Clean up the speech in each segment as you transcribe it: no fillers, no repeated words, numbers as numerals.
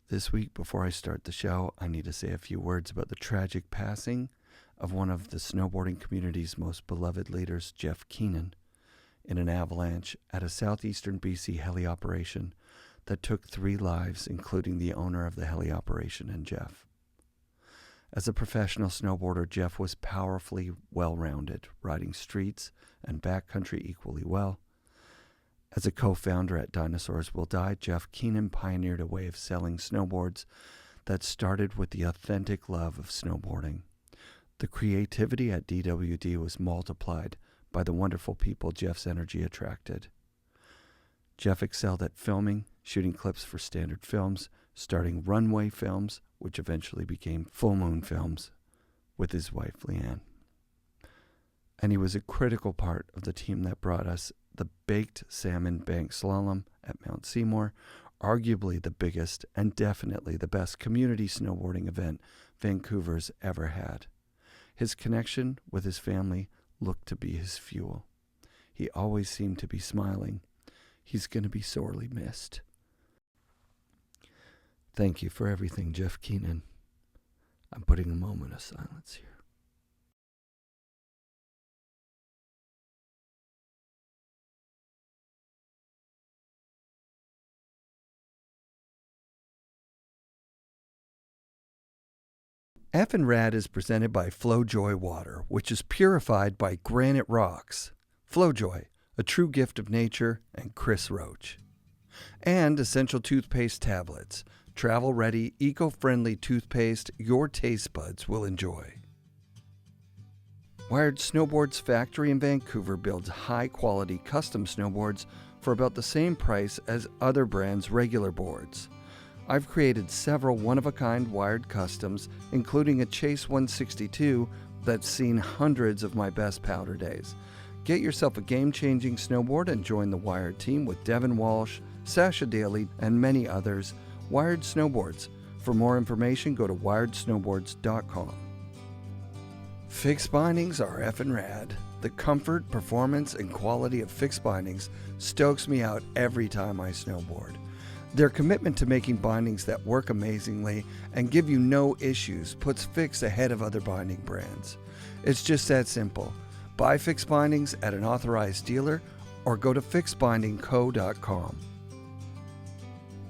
This week, before I start the show, I need to say a few words about the tragic passing of one of the snowboarding community's most beloved leaders, Jeff Keenan, in an avalanche at a southeastern BC heli operation that took 3 lives, including the owner of the heli operation and Jeff. As a professional snowboarder, Jeff was powerfully well-rounded, riding streets and backcountry equally well. As a co-founder at Dinosaurs Will Die, Jeff Keenan pioneered a way of selling snowboards that started with the authentic love of snowboarding. The creativity at DWD was multiplied by the wonderful people Jeff's energy attracted. Jeff excelled at filming, shooting clips for Standard Films, starting Runway Films, which eventually became Full Moon Films, with his wife Leanne. And he was a critical part of the team that brought us the Baked Salmon Bank Slalom at Mount Seymour, arguably the biggest and definitely the best community snowboarding event Vancouver's ever had. His connection with his family looked to be his fuel. He always seemed to be smiling. He's going to be sorely missed. Thank you for everything, Jeff Keenan. I'm putting a moment of silence here. FNRad is presented by Flojoy water, which is purified by granite rocks. Flojoy, a true gift of nature, and Chris Roach. And Essential Toothpaste Tablets, travel-ready, eco-friendly toothpaste your taste buds will enjoy. Wired Snowboards factory in Vancouver builds high-quality custom snowboards for about the same price as other brands' regular boards. I've created several one-of-a-kind wired customs, including a Chase 162 that's seen hundreds of my best powder days. Get yourself a game-changing snowboard and join the Wired team with Devin Walsh, Sasha Daly, and many others. Wired Snowboards. For more information, go to wiredsnowboards.com. Fixed bindings are FNRad. The comfort, performance, and quality of fixed bindings stokes me out every time I snowboard. Their commitment to making bindings that work amazingly and give you no issues puts Fix ahead of other binding brands. It's just that simple. Buy Fix bindings at an authorized dealer or go to fixbindingco.com.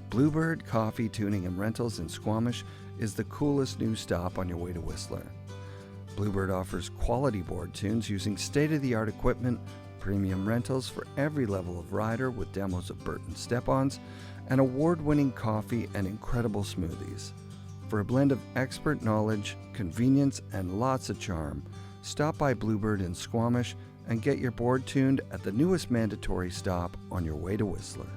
Bluebird Coffee Tuning and Rentals in Squamish is the coolest new stop on your way to Whistler. Bluebird offers quality board tunes using state-of-the-art equipment, premium rentals for every level of rider with demos of Burton step-ons, and award-winning coffee and incredible smoothies. For a blend of expert knowledge, convenience, and lots of charm, stop by Bluebird in Squamish and get your board tuned at the newest mandatory stop on your way to Whistler.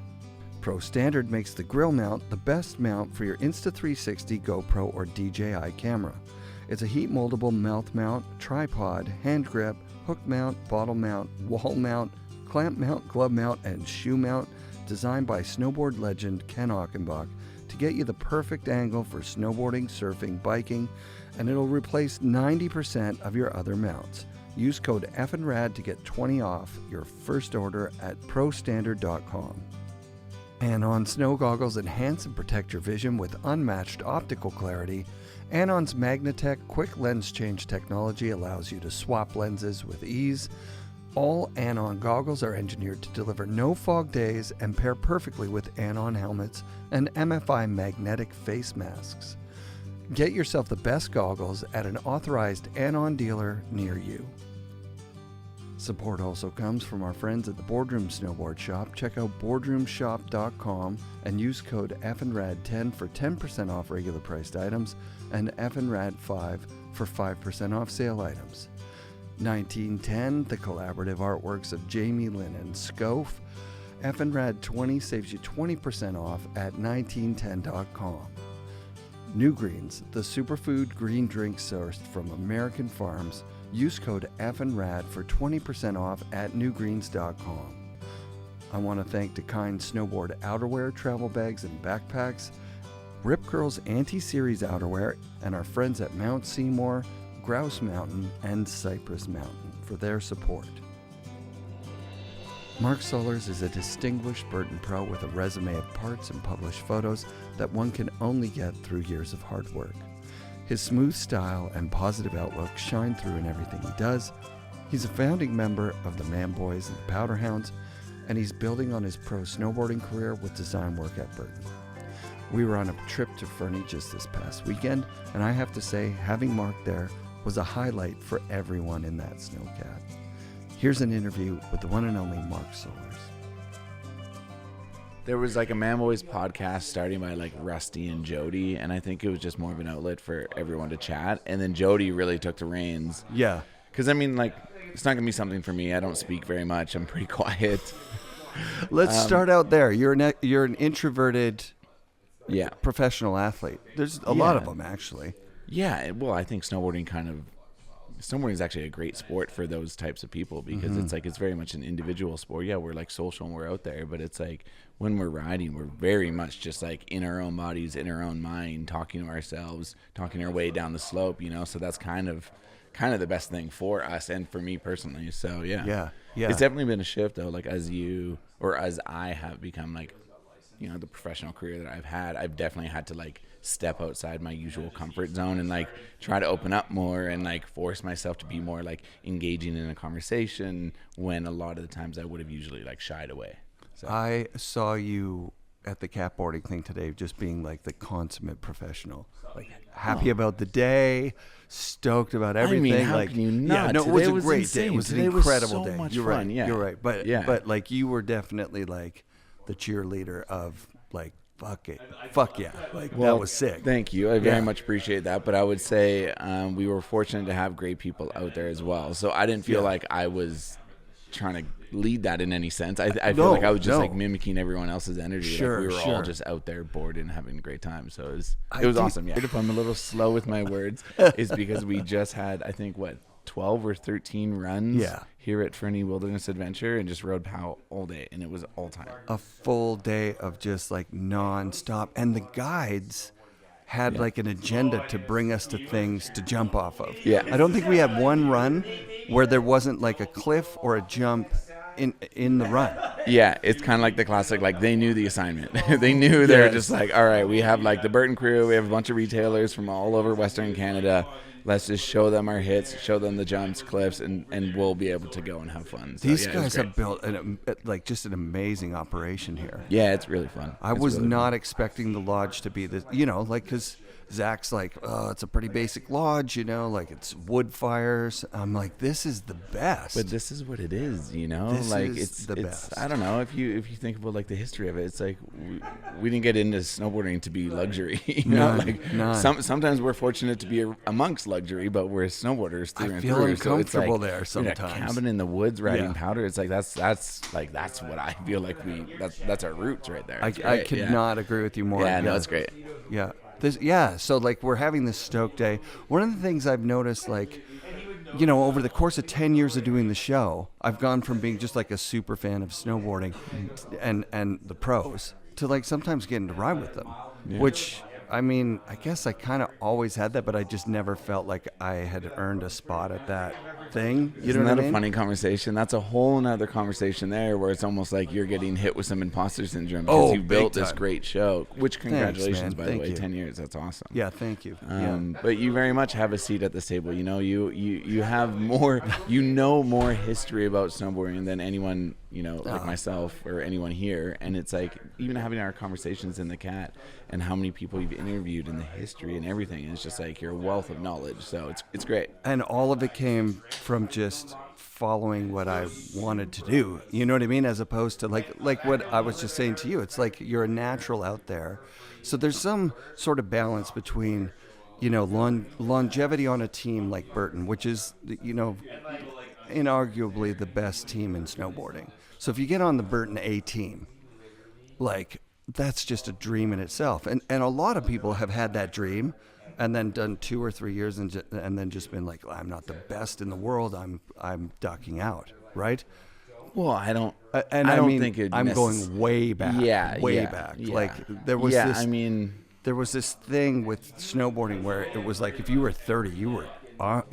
Pro Standard makes the grill mount the best mount for your Insta360 GoPro or DJI camera. It's a heat-moldable mouth mount, tripod, hand grip, hook mount, bottle mount, wall mount, clamp mount, glove mount, and shoe mount, designed by snowboard legend Ken Ochenbach to get you the perfect angle for snowboarding, surfing, biking, and it'll replace 90% of your other mounts. Use code FNRAD to get 20 off your first order at prostandard.com. Anon snow goggles enhance and protect your vision with unmatched optical clarity. Anon's Magnatech quick lens change technology allows you to swap lenses with ease. All Anon goggles are engineered to deliver no fog days and pair perfectly with Anon helmets and MFI magnetic face masks. Get yourself the best goggles at an authorized Anon dealer near you. Support also comes from our friends at the Boardroom Snowboard Shop. Check out boardroomshop.com and use code FNRAD10 for 10% off regular priced items and FNRAD5 for 5% off sale items. 1910, the collaborative artworks of Jamie Lynn and Scof. FNRAD 20 saves you 20% off at 1910.com. New Greens, the superfood green drink sourced from American farms. Use code FNRAD for 20% off at newgreens.com. I want to thank DeKind Snowboard outerwear, travel bags, and backpacks, Rip Curl's Anti-Series outerwear, and our friends at Mount Seymour, Grouse Mountain, and Cypress Mountain for their support. Mark Sollors is a distinguished Burton pro with a resume of parts and published photos that one can only get through years of hard work. His smooth style and positive outlook shine through in everything he does. He's a founding member of the Man Boys and the Powder Hounds, and he's building on his pro snowboarding career with design work at Burton. We were on a trip to Fernie just this past weekend, and I have to say, having Mark there was a highlight for everyone in that snowcat. Here's an interview with the one and only Mark Sollors. There was like a Man Boys podcast starting by like Rusty and Jody, and I think it was just more of an outlet for everyone to chat. And then Jody really took the reins. Yeah. Because, I mean, like, it's not going to be something for me. I don't speak very much. I'm pretty quiet. Let's start out there. You're an introverted professional athlete. There's a lot of them, actually. Yeah. Well, I think snowboarding is actually a great sport for those types of people because it's very much an individual sport. Yeah, we're like social and we're out there, but it's like when we're riding, we're very much just like in our own bodies, in our own mind, talking to ourselves, talking our way down the slope, So that's kind of the best thing for us and for me personally. So yeah. It's definitely been a shift though, like as I have become like, the professional career that I've had, I've definitely had to like step outside my usual comfort zone and like try to open up more and like force myself to be more like engaging in a conversation when a lot of the times I would have usually like shied away. So. I saw you at the catboarding thing today just being like the consummate professional, like happy about the day, stoked about everything. I mean, how like, can you not? It was a great insane. day. It was Today an incredible was so day. much You're fun. right. Yeah. You're right. But like you were definitely like the cheerleader of like, fuck yeah. Like that was sick. Thank you. I very much appreciate that. But I would say we were fortunate to have great people out there as well. So I didn't feel like I was trying to lead that in any sense. I feel like I was just like mimicking everyone else's energy. Sure, like we were all just out there bored and having a great time. So it was awesome. Yeah. If I'm a little slow with my words, is because we just had, I think, 12 or 13 runs here at Fernie Wilderness Adventure and just rode POW all day, and it was all time. A full day of just like non-stop. And the guides had like an agenda to bring us to things to jump off of. Yeah. I don't think we had one run where there wasn't like a cliff or a jump in the run. Yeah, it's kind of like the classic, like they knew the assignment. They knew they were just like, all right, we have like the Burton crew, we have a bunch of retailers from all over Western Canada. Let's just show them our hits, show them the jumps, cliffs, and we'll be able to go and have fun. So, These guys have built just an amazing operation here. Yeah, it's really fun. I was really not expecting the lodge to be this, because Zach's like, oh, it's a pretty basic lodge, like it's wood fires. I'm like, this is the best. But this is what it is, This like is the best. I don't know if you think about like the history of it. It's like we didn't get into snowboarding to be luxury. Sometimes we're fortunate to be amongst luxury, but we're snowboarders through and through. I feel uncomfortable so it's like, there sometimes. A cabin in the woods riding powder. It's like that's what I feel like that's our roots right there. I could not agree with you more. Yeah, no, it's great. Yeah. So like we're having this stoke day. One of the things I've noticed, like, over the course of 10 years of doing the show, I've gone from being just like a super fan of snowboarding and the pros to like sometimes getting to ride with them, which, I mean, I guess I kind of always had that, but I just never felt like I had earned a spot at that thing. Isn't that a funny conversation? That's a whole nother conversation there where it's almost like you're getting hit with some imposter syndrome because you built this great show, which congratulations, by the way, 10 years. That's awesome. Yeah, thank you. But you very much have a seat at this table. You have more, more history about snowboarding than anyone, like myself or anyone here. And it's like, even having our conversations in the cat and how many people you've interviewed and the history and everything, it's just like you're a wealth of knowledge. So it's great. And all of it came from just following what I wanted to do. You know what I mean? As opposed to like what I was just saying to you. It's like you're a natural out there. So there's some sort of balance between, longevity on a team like Burton, which is, inarguably the best team in snowboarding. So if you get on the Burton A team, like that's just a dream in itself. And a lot of people have had that dream and then done 2 or 3 years and then just been like, I'm not the best in the world. I'm ducking out, right? Well, I don't think I'm going way back. Back. Yeah. Like there was there was this thing with snowboarding where it was like if you were 30, you were are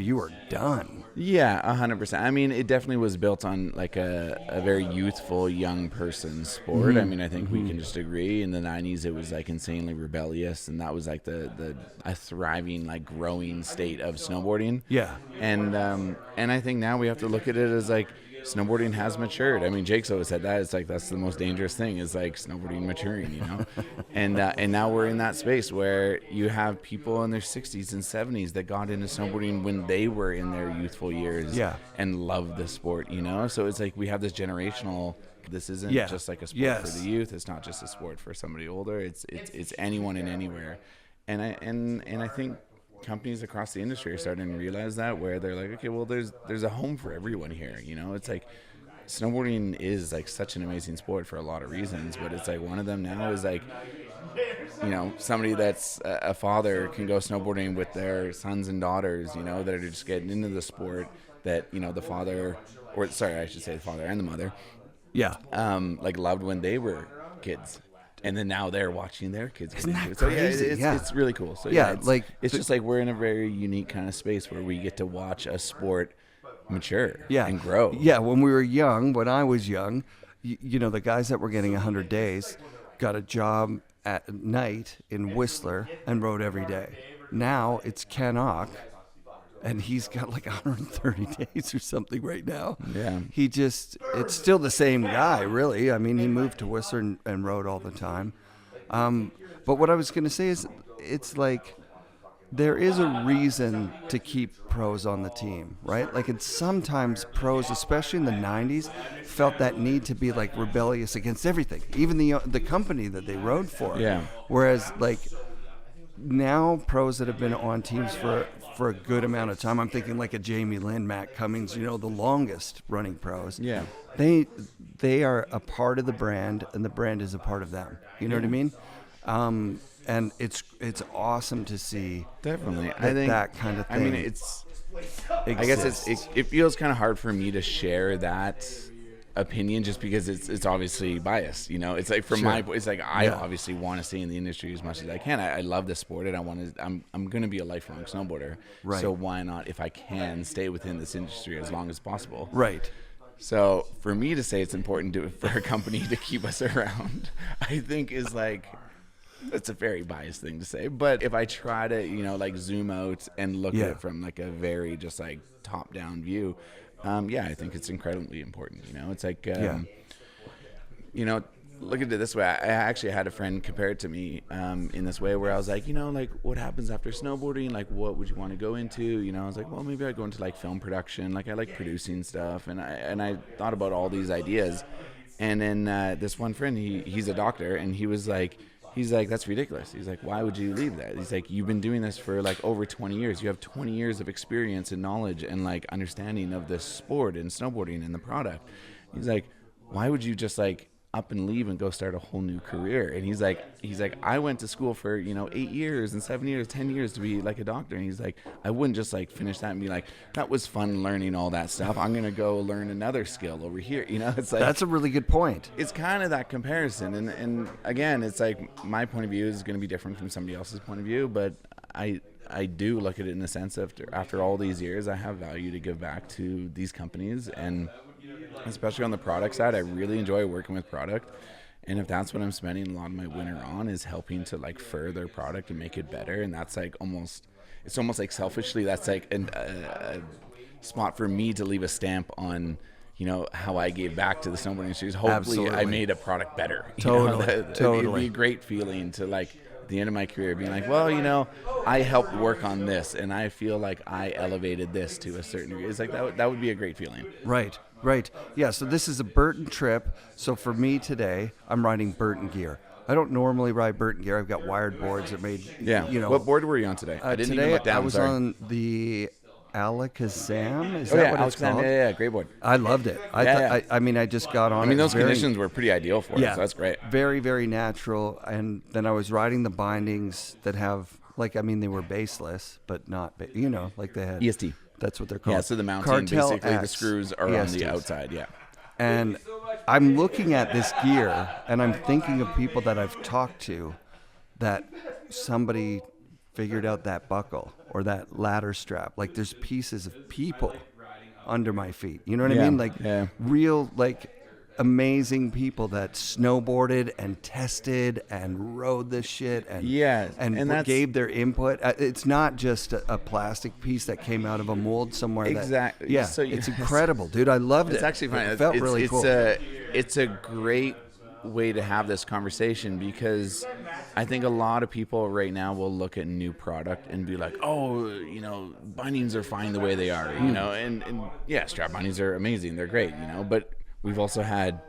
done. Yeah, 100%. I mean, it definitely was built on like a very youthful young person sport. I mean, I think we can just agree. In the 90s, it was like insanely rebellious, and that was like a thriving, like growing state of snowboarding. Yeah. And I think now we have to look at it as like snowboarding has matured. I mean, Jake's always said that. It's like that's the most dangerous thing is like snowboarding maturing, you know. And now we're in that space where you have people in their 60s and 70s that got into snowboarding when they were in their youthful years and loved the sport, you know. So it's like we have this generational. This isn't just like a sport for the youth. It's not just a sport for somebody older. It's anyone and anywhere. And I think companies across the industry are starting to realize that, where they're like, okay, well, there's a home for everyone here, you know. It's like snowboarding is like such an amazing sport for a lot of reasons, but it's like one of them now is like, you know, somebody that's a father can go snowboarding with their sons and daughters, you know, that are just getting into the sport, that, you know, the father, or sorry, I should say the father and the mother, like loved when they were kids. And then now they're watching their kids. Isn't that so crazy? It's really cool. So it's just like we're in a very unique kind of space where we get to watch a sport mature and grow. Yeah, when I was young, you know, the guys that were getting 100 days got a job at night in Whistler and rode every day. Now it's Ken Ock, and he's got like 130 days or something right now. Yeah. It's still the same guy, really. I mean, he moved to Whistler and rode all the time. But what I was going to say is, it's like, there is a reason to keep pros on the team, right? Like, and sometimes pros, especially in the 90s, felt that need to be like rebellious against everything, even the company that they rode for. Yeah. Whereas, like, now pros that have been on teams for a good amount of time, I'm thinking like a Jamie Lynn, Matt Cummings, you know, the longest running pros. Yeah. They are a part of the brand, and the brand is a part of them. You know what I mean? And it's awesome to see. Definitely. I think that kind of thing. I mean, I guess it feels kind of hard for me to share that opinion, just because it's obviously biased, you know. It's like it's like I obviously want to stay in the industry as much as I can. I love this sport, and I'm going to be a lifelong snowboarder. Right. So why not, if I can, stay within this industry as long as possible? Right. So for me to say it's important for a company to keep us around, I think is like, it's a very biased thing to say. But if I try to, you know, like zoom out and look at it from like a very just like top down view, I think it's incredibly important. You know, it's like, you know, look at it this way. I actually had a friend compare it to me in this way, where I was like, you know, like, what happens after snowboarding? Like, what would you want to go into? You know, I was like, well, maybe I'd go into like film production. Like, I like producing stuff, and I thought about all these ideas. And then this one friend, he's a doctor, and he's like, that's ridiculous. He's like, why would you leave that? He's like, you've been doing this for like over 20 years. You have 20 years of experience and knowledge and like understanding of this sport and snowboarding and the product. He's like, why would you just like up and leave and go start a whole new career? And he's like, I went to school for, you know, 8 years and 7 years, 10 years to be like a doctor. And he's like, I wouldn't just like finish that and be like, that was fun learning all that stuff. I'm going to go learn another skill over here. You know, it's like, that's a really good point. It's kind of that comparison. And again, it's like my point of view is going to be different from somebody else's point of view, but I do look at it in the sense of after all these years, I have value to give back to these companies, and especially on the product side, I really enjoy working with product. And if that's what I'm spending a lot of my winter on, is helping to like further product and make it better. And that's like it's almost like selfishly, that's like a spot for me to leave a stamp on, you know, how I gave back to the snowboarding industry. Hopefully Absolutely. I made a product better. Totally. It'd be a great feeling to like, at the end of my career, being like, well, you know, I helped work on this, and I feel like I elevated this to a certain degree. It's like that would be a great feeling. Right. Yeah, so this is a Burton trip. So for me today, I'm riding Burton gear. I don't normally ride Burton gear. I've got wired boards that made, you know. What board were you on today? I didn't even look down. I was on the Alakazam. Is that what it's called? Yeah, great board. I loved it. I mean, I just got on it. I mean, those conditions were pretty ideal for it, so that's great. Very, very natural. And then I was riding the bindings that have, like, I mean, they were baseless, but not, you know, like they had. EST. That's what they're called. Yeah, so the mounting, Cartel basically X, the screws are ESTs. on the outside, yeah. And I'm looking at this gear, and I'm thinking of people that I've talked to, that somebody figured out that buckle or that ladder strap. Like there's pieces of people under my feet. You know what I mean? Like real, like amazing people that snowboarded and tested and rode this shit and gave their input. It's not just a plastic piece that came out of a mold somewhere. Exactly. So it's incredible, dude. I loved it. It's actually fun. It felt really cool. It's a great way to have this conversation, because I think a lot of people right now will look at new product and be like, oh, you know, bindings are fine the way they are, you know, and yeah, strap bindings are amazing. They're great, you know, but we've also had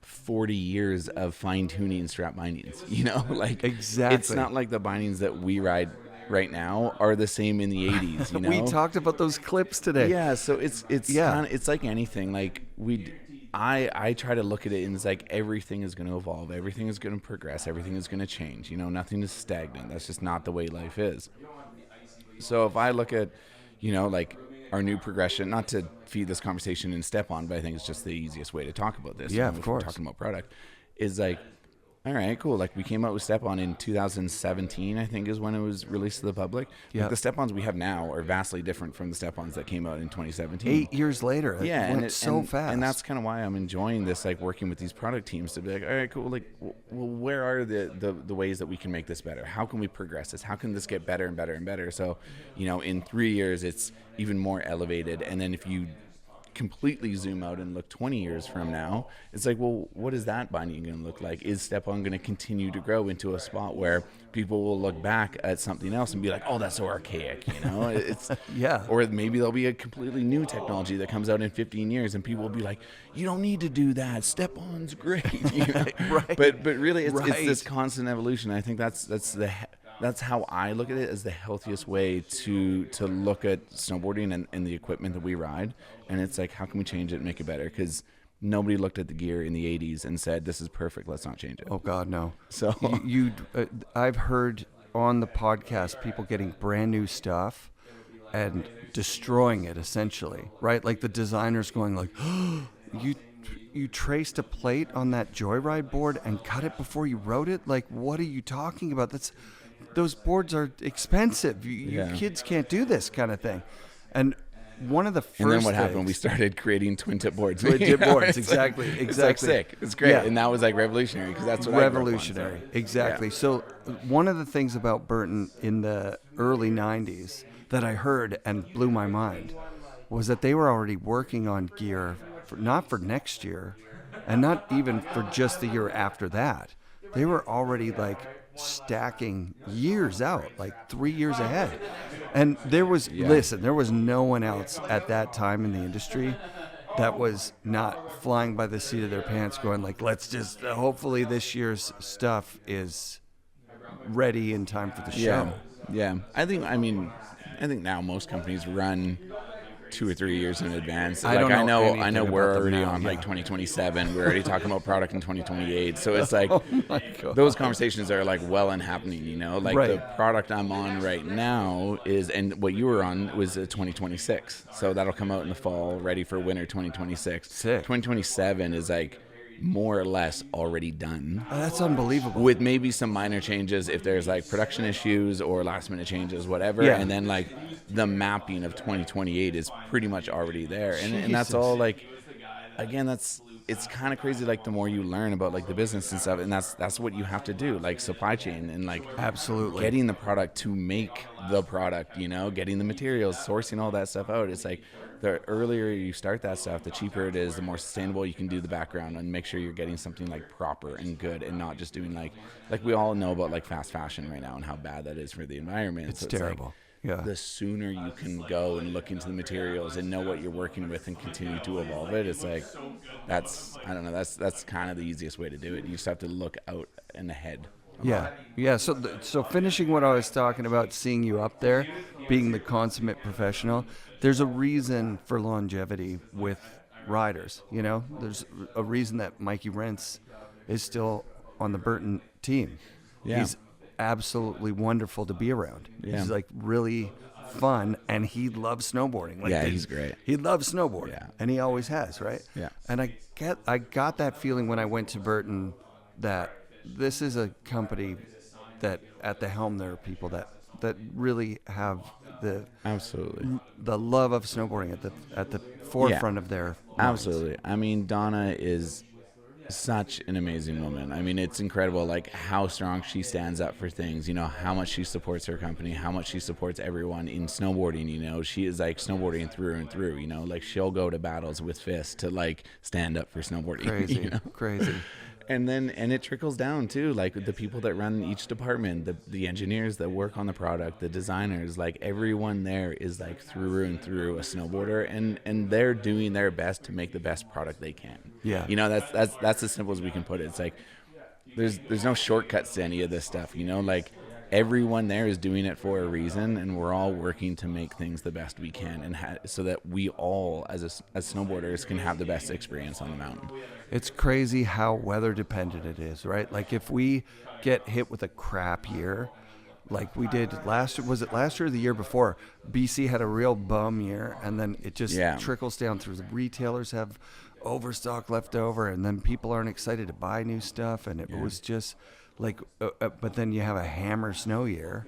40 years of fine-tuning strap bindings, you know, like exactly. It's not like the bindings that we ride right now are the same in the 80s, you know. We talked about those clips today. Yeah, so it's kinda, it's like anything. Like I try to look at it and it's like everything is going to evolve, everything is going to progress, everything is going to change. You know, nothing is stagnant. That's just not the way life is. So if I look at, you know, like our new progression, not to feed this conversation in step on, but I think it's just the easiest way to talk about this. Yeah, of course. We're talking about product is like, all right, cool. Like we came out with Step-On in 2017, I think is when it was released to the public. Yeah. Like the Step-Ons we have now are vastly different from the Step-Ons that came out in 2017. 8 years later. Yeah. It went so fast. And that's kind of why I'm enjoying this, like working with these product teams to be like, all right, cool. Like, well, where are the ways that we can make this better? How can we progress this? How can this get better and better and better? So, you know, in 3 years, it's even more elevated. And then if you completely zoom out and look 20 years from now, it's like, well, what is that binding going to look like? Is Step-On going to continue to grow into a spot where people will look back at something else and be like, oh, that's so archaic, you know? It's yeah. Or maybe there'll be a completely new technology that comes out in 15 years and people will be like, you don't need to do that. Step-On's great. You know? Right. But really, it's this constant evolution. I think that's how I look at it, as the healthiest way to look at snowboarding and the equipment that we ride. And it's like, how can we change it and make it better? Because nobody looked at the gear in the 80s and said, this is perfect, let's not change it. Oh, God, no. So I've heard on the podcast people getting brand new stuff and destroying it, essentially, right? Like the designers going like, oh, you traced a plate on that Joyride board and cut it before you wrote it? Like, what are you talking about? Those boards are expensive. You kids can't do this kind of thing. And one of the first And then what happened? We started creating twin tip boards. Twin tip boards, exactly. It's like sick. It's great. Yeah. And that was like revolutionary, because that's what revolutionary. I grew up on, Exactly. Yeah. So one of the things about Burton in the early 90s that I heard and blew my mind was that they were already working on gear not for next year and not even for just the year after that. They were already like stacking years out, like 3 years ahead. And there was there was no one else at that time in the industry that was not flying by the seat of their pants going like, let's just hopefully this year's stuff is ready in time for the show. Yeah. I think now most companies run 2 or 3 years in advance. I know we're already on like 2027. We're already talking about product in 2028. So it's like those conversations are like well and happening, you know, like the product I'm on right now is, and what you were on was 2026. So that'll come out in the fall, ready for winter 2026. Sick. 2027 is like more or less already done. Oh, that's unbelievable. With maybe some minor changes if there's like production issues or last minute changes, whatever. Yeah. And then like the mapping of 2028 is pretty much already there. And that's all like, again, it's kind of crazy. Like the more you learn about like the business and stuff, and that's what you have to do, like supply chain and like absolutely getting the product to make the product, you know, getting the materials, sourcing all that stuff out. It's like, the earlier you start that stuff, the cheaper it is, the more sustainable you can do the background and make sure you're getting something like proper and good and not just doing like we all know about like fast fashion right now and how bad that is for the environment. It's terrible. Like, the sooner you can go and look into the materials and know what you're working with and continue to evolve it, it's like, that's kind of the easiest way to do it. You just have to look out and ahead. Yeah. So finishing what I was talking about, seeing you up there, being the consummate professional, there's a reason for longevity with riders. You know, there's a reason that Mikey Rentz is still on the Burton team. Yeah. He's absolutely wonderful to be around. Yeah. He's like really fun, and he loves snowboarding. Like he's great. He loves snowboarding, and he always has, right? Yeah. And I got that feeling when I went to Burton that this is a company that at the helm there are people that really have the love of snowboarding at the forefront of their minds. Absolutely. I mean, Donna is such an amazing woman. I mean, it's incredible, like how strong she stands up for things, you know, how much she supports her company, how much she supports everyone in snowboarding. You know, she is like snowboarding through and through, you know, like she'll go to battles with fists to like stand up for snowboarding. Crazy, you know? crazy. And it trickles down too, like the people that run each department, the engineers that work on the product, the designers, like everyone there is like through and through a snowboarder, and they're doing their best to make the best product they can. Yeah. You know, that's as simple as we can put it. It's like there's no shortcuts to any of this stuff, you know, like everyone there is doing it for a reason, and we're all working to make things the best we can, and so that we all as snowboarders can have the best experience on the mountain. It's crazy how weather dependent it is, right? Like if we get hit with a crap year, like we did last year, was it last year or the year before? BC had a real bum year, and then it just trickles down through. The retailers have overstock left over, and then people aren't excited to buy new stuff, and it was just like, but then you have a hammer snow year,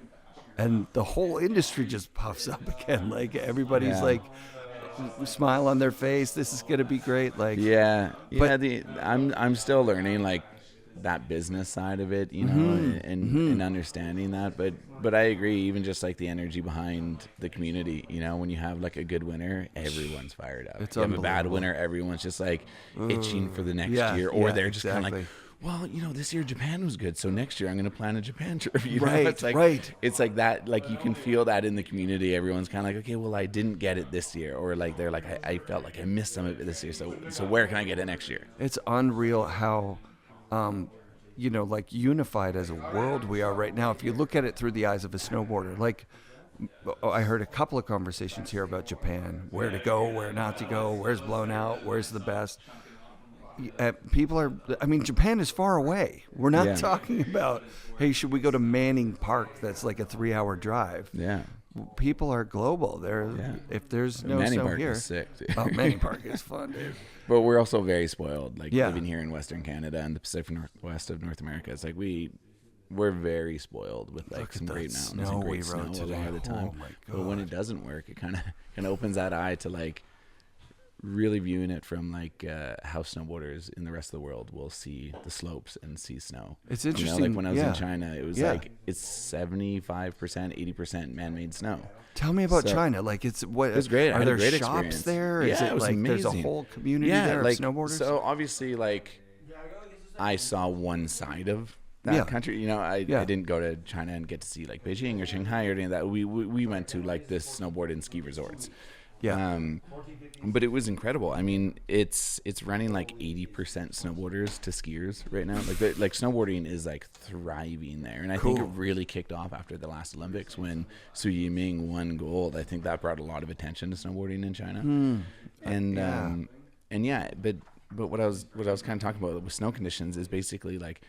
and the whole industry just puffs up again. Like everybody's like, smile on their face. This is gonna be great. Like I'm still learning like that business side of it, you know, and understanding that. But I agree, even just like the energy behind the community, you know, when you have like a good winter, everyone's fired up. It's you have a bad winter, everyone's just like itching for the next year, or they're just kind of like, well, you know, this year Japan was good, so next year I'm going to plan a Japan trip. You know? It's like, It's like that, like you can feel that in the community. Everyone's kind of like, okay, well, I didn't get it this year. Or like they're like, I felt like I missed some of it this year, so where can I get it next year? It's unreal how, you know, like unified as a world we are right now. If you look at it through the eyes of a snowboarder, like I heard a couple of conversations here about Japan, where to go, where not to go, where's blown out, where's the best. People are, I mean, Japan is far away. We're not talking about, hey, should we go to Manning Park? That's like a 3-hour drive. Yeah. People are global. If there's no Manning snow Park here. is sick, dude. Oh, Manning Park is fun, dude. But we're also very spoiled, like living here in Western Canada and the Pacific Northwest of North America. It's like we're very spoiled with like some great mountains and great snow a lot of the time. Oh my God. But when it doesn't work, it kind of opens that eye to like really viewing it from like how snowboarders in the rest of the world will see the slopes and see snow. It's interesting. You know, like when I was in China, it was like it's 75%, 80% man-made snow. Tell me about China. Like it's what? It was great. Are there shops experience there? Yeah, Is it was like amazing. There's a whole community there of snowboarders? So obviously, like I saw one side of that country. You know, I didn't go to China and get to see like Beijing or Shanghai or any of that. We went to like this snowboard and ski resorts. Yeah. But it was incredible. I mean, it's running like 80% snowboarders to skiers right now. Like snowboarding is like thriving there, and I think it really kicked off after the last Olympics when Su Yiming won gold. I think that brought a lot of attention to snowboarding in China. But what I was kind of talking about with snow conditions is basically like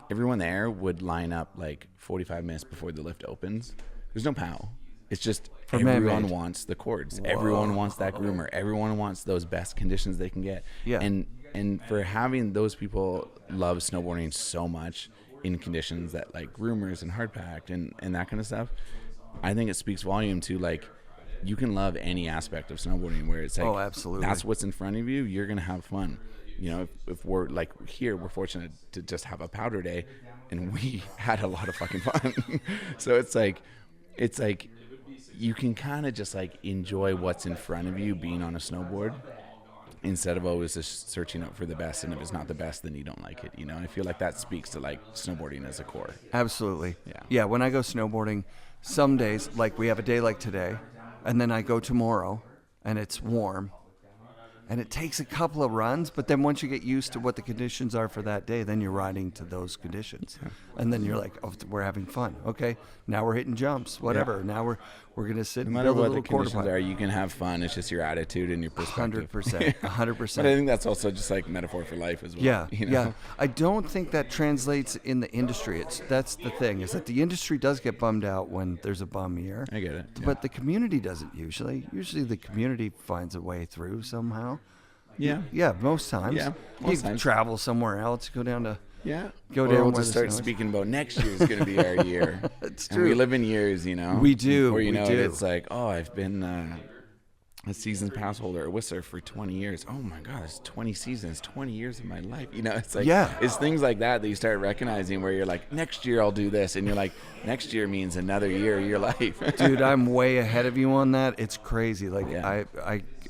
everyone there would line up like 45 minutes before the lift opens. There's no POW. It's just everyone wants the cords. Whoa. Everyone wants that groomer. Everyone wants those best conditions they can get. Yeah. And for having those people love snowboarding so much in conditions that like groomers and hard packed and that kind of stuff, I think it speaks volume to like you can love any aspect of snowboarding where it's like, absolutely. That's what's in front of you. You're gonna have fun. You know, if we're like here, we're fortunate to just have a powder day, and we had a lot of fucking fun. So it's like you can kind of just like enjoy what's in front of you being on a snowboard instead of always just searching out for the best. And if it's not the best, then you don't like it. You know, I feel like that speaks to like snowboarding as a core. Absolutely. Yeah. When I go snowboarding, some days, like we have a day like today, and then I go tomorrow and it's warm. And it takes a couple of runs, but then once you get used to what the conditions are for that day, then you're riding to those conditions. And then you're like, oh, we're having fun. Okay, now we're hitting jumps, whatever. Yeah. Now we're going to sit and build a little quarter pipe. No matter what the conditions are, you can have fun. It's just your attitude and your perspective. 100%. But I think that's also just like metaphor for life as well. Yeah, you know? Yeah. I don't think that translates in the industry. That's the thing, is that the industry does get bummed out when there's a bum year. I get it. Yeah. But the community doesn't usually. Usually the community finds a way through somehow. Yeah. Yeah, most times. Yeah, you travel somewhere else, go down to Yeah. Go Or down we'll where just the start snow is. speaking about next year is going to be our year. It's And we true. live in years, you know. We do, Before you we know do. it, it's like, oh, I've been a season's pass holder at Whistler for 20 years. Oh my God, it's 20 seasons, 20 years of my life. You know, it's like, it's things like that you start recognizing where you're like, next year I'll do this. And you're like, next year means another year of your life. Dude, I'm way ahead of you on that. It's crazy. Like, Yeah.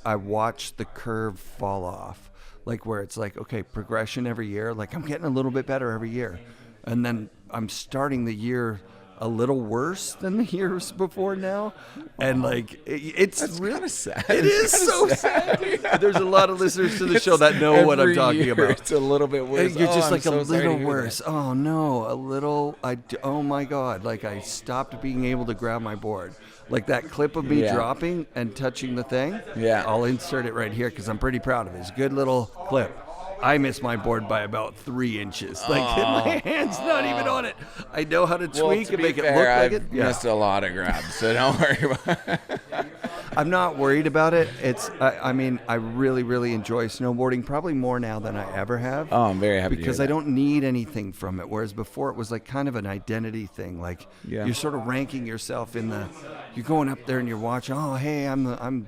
I watch the curve fall off. Like, where it's like, okay, progression every year. Like, I'm getting a little bit better every year. And then I'm starting the year a little worse than the years before now. And, like, it's really kind of sad. It is so sad. There's a lot of listeners to the show that know what I'm Every talking year about. It's a little bit worse. You're just I'm like so a sorry to little hear worse. that. Oh no, a little. Oh my God! Like I stopped being able to grab my board. Like that clip of me dropping and touching the thing. Yeah. I'll insert it right here because I'm pretty proud of it. It's a good little clip. I missed my board by about 3 inches. Like my hand's not even on it. I know how to tweak to and be make fair, it look like I've it. missed a lot of grabs, so don't worry about it. I'm not worried about it. I mean, I really, really enjoy snowboarding, probably more now than I ever have. Oh, I'm very happy because to I hear don't need anything from it. Whereas before it was like kind of an identity thing. Like you're sort of ranking yourself in the. You're going up there and you're watching. Oh, hey, I'm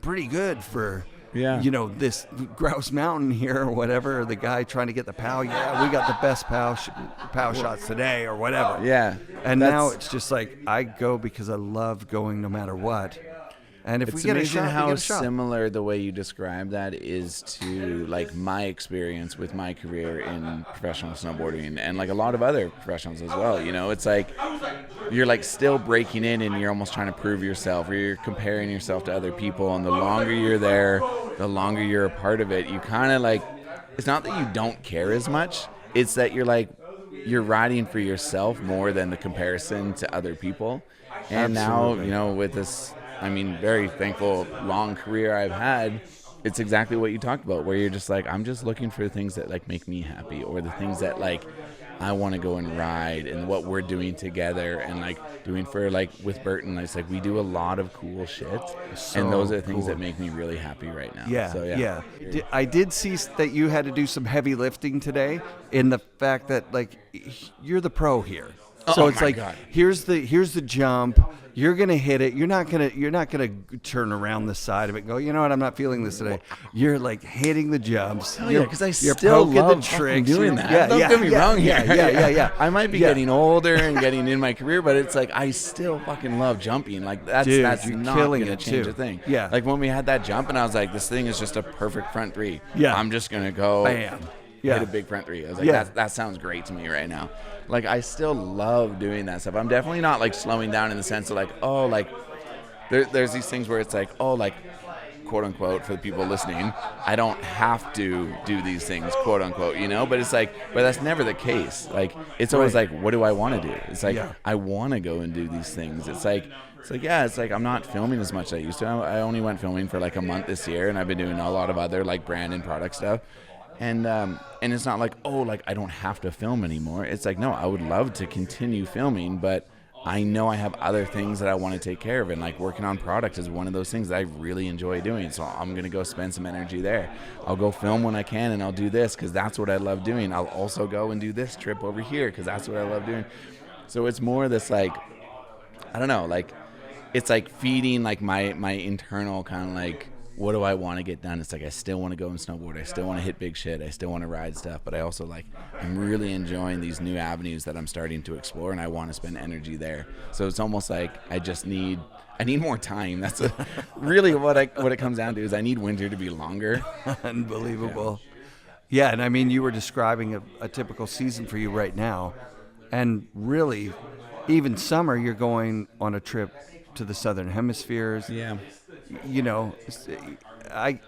pretty good for. Yeah. You know, this Grouse Mountain here or whatever, or the guy trying to get the POW. Yeah, we got the best POW shots today or whatever. Yeah. And now it's just like I go because I love going no matter what. And if It's we get a amazing shot, how we get a shot. similar the way you describe that is to like my experience with my career in professional snowboarding and like a lot of other professionals as well. You know, it's like you're like still breaking in and you're almost trying to prove yourself or you're comparing yourself to other people. And the longer you're there, the longer you're a part of it. You kind of like, it's not that you don't care as much. It's that you're like, you're riding for yourself more than the comparison to other people. And now, you know, with this, I mean, very thankful long career I've had, it's exactly what you talked about, where you're just like, I'm just looking for the things that like make me happy or the things that like I want to go and ride and what we're doing together and like doing for like with Burton. It's like we do a lot of cool shit and those are things that make me really happy right now. Yeah, so, yeah. I did see that you had to do some heavy lifting today in the fact that like you're the pro here. So it's like here's the jump. You're gonna hit it. You're not gonna turn around the side of it and go, you know what? I'm not feeling this today. You're like hitting the jumps. Oh, yeah, because I you're still poking love the tricks. doing that. Yeah, Don't get me wrong here. Yeah. I might be getting older and getting in my career, but it's like I still fucking love jumping. Like that's Dude, that's you're not killing gonna it, change too. a thing. Yeah. Like when we had that jump, and I was like, this thing is just a perfect front three. Yeah. I'm just gonna go. Bam. Yeah. Hit a big front three. I was like, that sounds great to me right now. Like I still love doing that stuff. I'm definitely not like slowing down in the sense of like, oh, like there's these things where it's like, oh, like quote unquote for the people listening, I don't have to do these things, quote unquote, you know. But it's like, but that's never the case. Like it's always like, what do I want to do? It's like I want to go and do these things. It's like I'm not filming as much as I used to. I only went filming for like a month this year, and I've been doing a lot of other like brand and product stuff. And it's not like, oh, like I don't have to film anymore. It's like, no, I would love to continue filming, but I know I have other things that I want to take care of, and like working on product is one of those things that I really enjoy doing. So I'm going to go spend some energy there. I'll go film when I can, and I'll do this because that's what I love doing. I'll also go and do this trip over here because that's what I love doing. So it's more this like, I don't know, like it's like feeding like my internal kind of like, what do I want to get done? It's like I still want to go and snowboard. I still want to hit big shit. I still want to ride stuff. But I also like, I'm really enjoying these new avenues that I'm starting to explore, and I want to spend energy there. So it's almost like I need more time. That's really what it comes down to is I need winter to be longer. Unbelievable. Yeah, and I mean, you were describing a typical season for you right now. And really, even summer, you're going on a trip to the southern hemispheres. Yeah. You know, I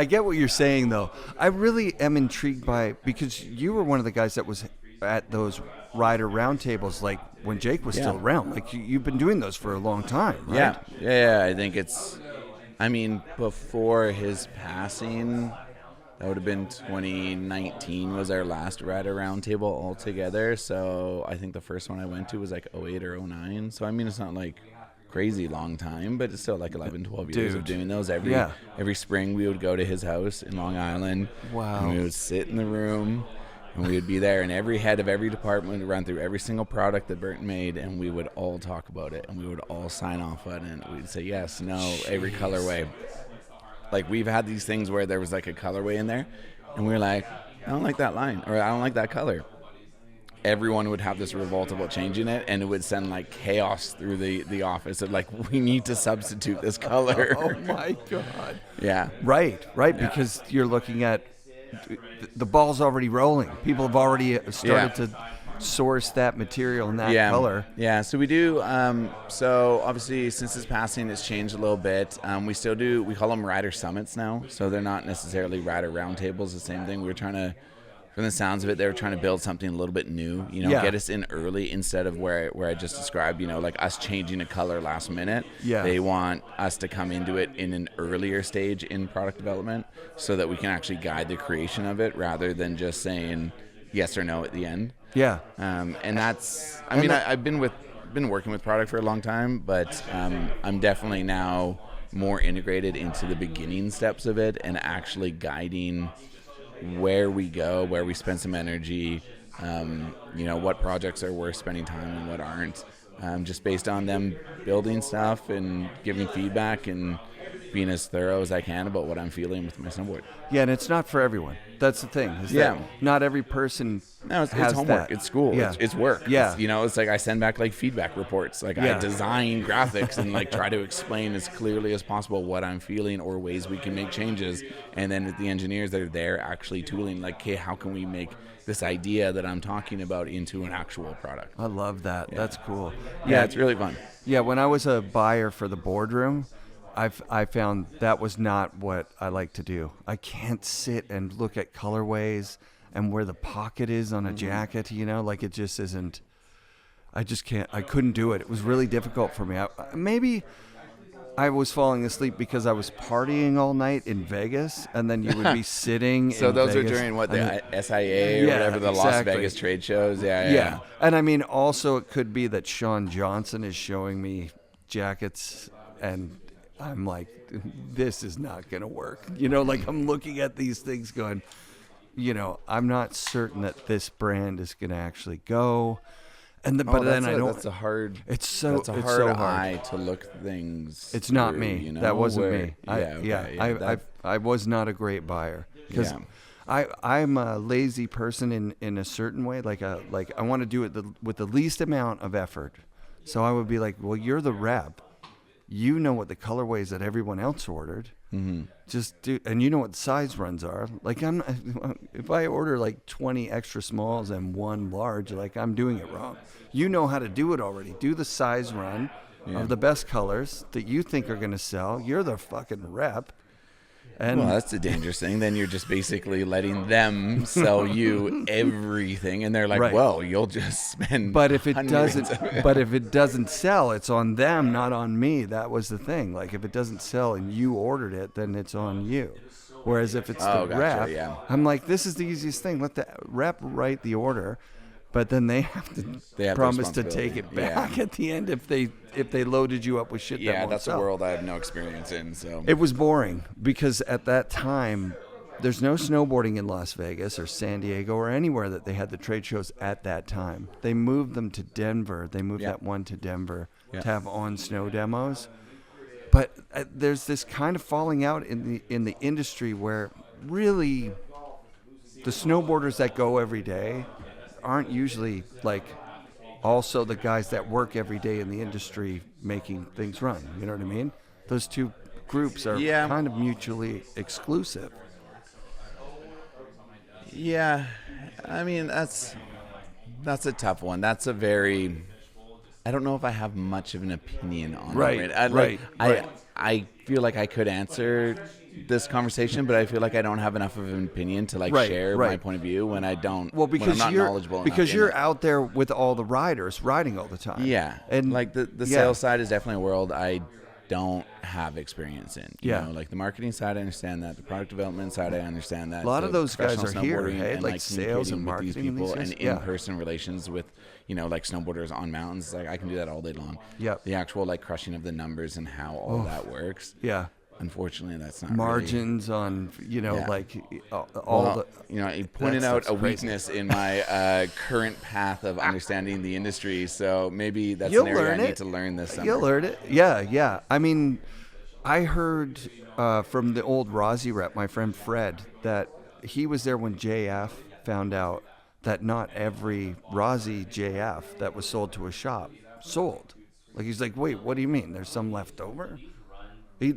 get what you're saying, though. I really am intrigued by, because you were one of the guys that was at those rider roundtables, like when Jake was still around. Like you've been doing those for a long time, right? Yeah. I think before his passing, that would have been 2019 was our last rider roundtable altogether. So I think the first one I went to was like 08 or 09. So I mean, it's not like crazy long time, but it's still like 11, 12 years of doing those. Every spring we would go to his house in Long Island. Wow. And we would sit in the room And we would be there, and every head of every department would run through every single product that Burton made, and we would all talk about it, and we would all sign off on it. We'd say yes, no, every colorway. Like, we've had these things where there was like a colorway in there, and we were like, I don't like that line, or I don't like that color. Everyone would have this revolt about changing it, and it would send like chaos through the office of like, we need to substitute this color. Oh my God. Yeah. Right. Because you're looking at the ball's already rolling. People have already started to source that material in that color. Yeah, so we do. So obviously, since his passing, it's changed a little bit. We still do. We call them rider summits now. So they're not necessarily rider roundtables. The same thing. We were trying to, from the sounds of it, they were trying to build something a little bit new. Get us in early instead of where I just described. Like us changing a color last minute. Yeah. They want us to come into it in an earlier stage in product development, so that we can actually guide the creation of it rather than just saying yes or no at the end. Yeah. And that's, I've been working with product for a long time, but I'm definitely now more integrated into the beginning steps of it and actually guiding where we go, where we spend some energy, what projects are worth spending time and what aren't, just based on them building stuff and giving feedback and being as thorough as I can about what I'm feeling with my snowboard. Yeah, and it's not for everyone. That's the thing. That not every person it's has homework. that. It's school. Yeah. It's work. Yeah. It's like I send back like feedback reports. Like I design graphics and like try to explain as clearly as possible what I'm feeling or ways we can make changes. And then the engineers that are there actually tooling, like, hey, how can we make this idea that I'm talking about into an actual product? I love that. Yeah. That's cool. Yeah, it's really fun. Yeah, when I was a buyer for the boardroom, I found that was not what I like to do. I can't sit and look at colorways and where the pocket is on a jacket, like it just isn't. I just can't. I couldn't do it. It was really difficult for me. Maybe I was falling asleep because I was partying all night in Vegas, and then you would be sitting. So in those Vegas, are during what, the SIA or whatever, the Las Vegas trade shows. Yeah. And also it could be that Sean Johnson is showing me jackets, and I'm like, this is not going to work. Like I'm looking at these things going, I'm not certain that this brand is going to actually go. But then I don't. That's a hard. It's so hard hard eye to look things. It's not me. That wasn't me. I was not a great buyer because I'm a lazy person in a certain way. Like I want to do it with the least amount of effort. So I would be like, well, you're the rep. You know what the colorways that everyone else ordered. Mm-hmm. Just do, and you know what the size runs are. Like if I order like 20 extra smalls and one large, like I'm doing it wrong. You know how to do it already. Do the size run of the best colors that you think are going to sell. You're the fucking rep. And well, that's the dangerous thing. Then you're just basically letting them sell you everything, and they're like, "Well, you'll just spend." But if it doesn't sell, it's on them, not on me. That was the thing. Like if it doesn't sell and you ordered it, then it's on you. Whereas if it's the rep, I'm like, this is the easiest thing. Let the rep write the order, but then they have to promise to take it back at the end if they loaded you up with shit. Yeah, that's a world I have no experience in. So it was boring because at that time, there's no snowboarding in Las Vegas or San Diego or anywhere that they had the trade shows at that time. They moved them to Denver. They moved that one to Denver to have on snow demos. But there's this kind of falling out in the industry where really the snowboarders that go every day aren't usually like also the guys that work every day in the industry making things run. You know what I mean? Those two groups are kind of mutually exclusive. Yeah, I mean that's a tough one. That's a very. I don't know if I have much of an opinion on it. I feel like I could answer this conversation, but I feel like I don't have enough of an opinion to share my point of view when I don't. Well, because when I'm not knowledgeable because you're out there with all the riders riding all the time. Yeah, and like the sales side is definitely a world I don't have experience in. You know, like the marketing side, I understand that. The product development side, I understand that. A lot of those guys are here, hey? And like sales and marketing with these people and in-person relations with, like snowboarders on mountains. Like I can do that all day long. Yeah. The actual crushing of the numbers and how all that works. Yeah. unfortunately, that's not margins on, Yeah. like well, you pointed out a crazy. weakness in my current path of understanding the industry. So maybe that's You'll an area I learn need it. to learn this summer. You'll learn it. Yeah. I mean, I heard from the old Rossi rep, my friend Fred, that he was there when JF found out that not every Rossi JF that was sold to a shop sold. Like, he's like, wait, what do you mean? There's some left over? He